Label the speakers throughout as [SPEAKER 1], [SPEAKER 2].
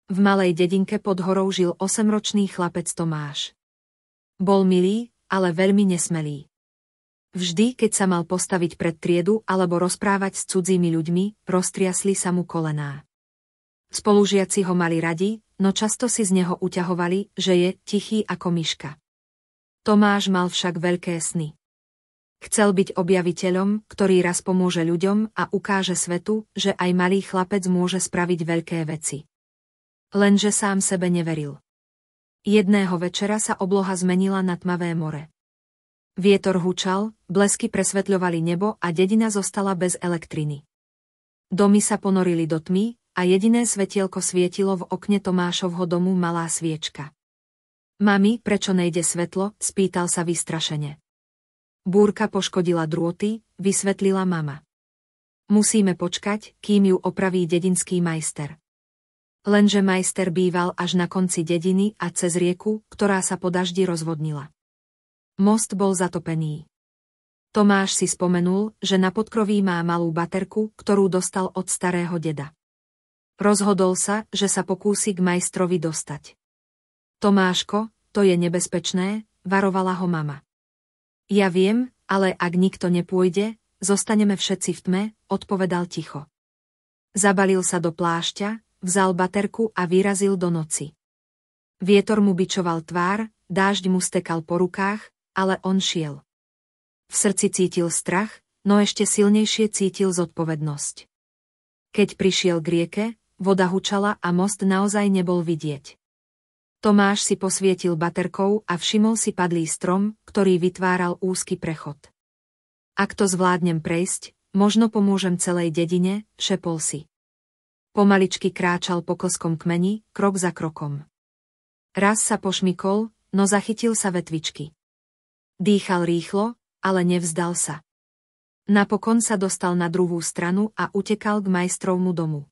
[SPEAKER 1] V malej dedinke pod horou žil 8-ročný chlapec Tomáš. Bol milý, ale veľmi nesmelý. Vždy, keď sa mal postaviť pred triedu alebo rozprávať s cudzími ľuďmi, roztriasli sa mu kolená. Spolužiaci ho mali radi, no často si z neho uťahovali, že je tichý ako myška. Tomáš mal však veľké sny. Chcel byť objaviteľom, ktorý raz pomôže ľuďom a ukáže svetu, že aj malý chlapec môže spraviť veľké veci. Lenže sám sebe neveril. Jedného večera sa obloha zmenila na tmavé more. Vietor hučal, blesky presvetľovali nebo a dedina zostala bez elektriny. Domy sa ponorili do tmy a jediné svetielko svietilo v okne Tomášovho domu malá sviečka. Mami, prečo nejde svetlo? Spýtal sa vystrašene. Búrka poškodila drôty, vysvetlila mama. Musíme počkať, kým ju opraví dedinský majster. Lenže majster býval až na konci dediny a cez rieku, ktorá sa po daždi rozvodnila. Most bol zatopený. Tomáš si spomenul, že na podkroví má malú baterku, ktorú dostal od starého deda. Rozhodol sa, že sa pokúsi k majstrovi dostať. Tomáško, to je nebezpečné, varovala ho mama. Ja viem, ale ak nikto nepôjde, zostaneme všetci v tme, odpovedal ticho. Zabalil sa do plášťa, vzal baterku a vyrazil do noci. Vietor mu bičoval tvár, dážď mu stekal po rukách, ale on šiel. V srdci cítil strach, no ešte silnejšie cítil zodpovednosť. Keď prišiel k rieke, voda hučala a most naozaj nebol vidieť. Tomáš si posvietil baterkou a všimol si padlý strom, ktorý vytváral úzky prechod. Ak to zvládnem prejsť, možno pomôžem celej dedine, šepol si. Pomaličky kráčal po klskom kmeni, krok za krokom. Raz sa pošmykol, no zachytil sa vetvičky. Dýchal rýchlo, ale nevzdal sa. Napokon sa dostal na druhú stranu a utekal k majstrovmu domu.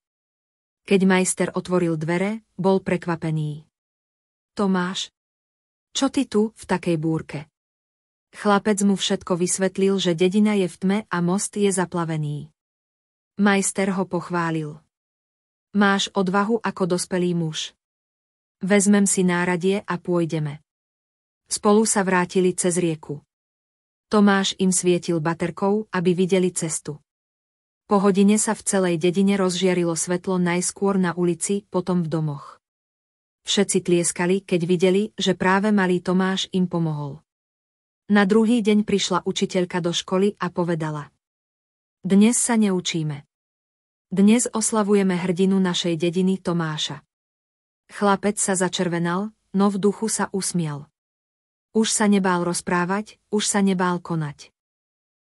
[SPEAKER 1] Keď majster otvoril dvere, bol prekvapený. Tomáš, čo ty tu, v takej búrke? Chlapec mu všetko vysvetlil, že dedina je v tme a most je zaplavený. Majster ho pochválil. Máš odvahu ako dospelý muž. Vezmem si náradie a pôjdeme. Spolu sa vrátili cez rieku. Tomáš im svietil baterkou, aby videli cestu. Po hodine sa v celej dedine rozžiarilo svetlo najskôr na ulici, potom v domoch. Všetci tlieskali, keď videli, že práve malý Tomáš im pomohol. Na druhý deň prišla učiteľka do školy a povedala: Dnes sa neučíme. Dnes oslavujeme hrdinu našej dediny Tomáša. Chlapec sa začervenal, no v duchu sa usmial. Už sa nebál rozprávať, už sa nebál konať.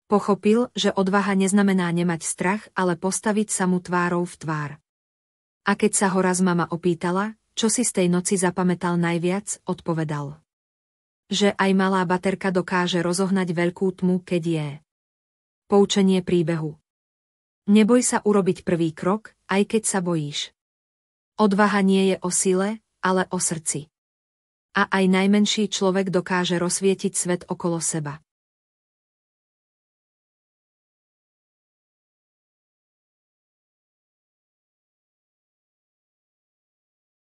[SPEAKER 1] Pochopil, že odvaha neznamená nemať strach, ale postaviť sa mu tvárou v tvár. A keď sa ho raz mama opýtala, čo si z tej noci zapamätal najviac, odpovedal: Že aj malá baterka dokáže rozohnať veľkú tmu, keď je. Poučenie príbehu. Neboj sa urobiť prvý krok, aj keď sa bojíš. Odvaha nie je o sile, ale o srdci. A aj najmenší človek dokáže rozsvietiť svet okolo seba.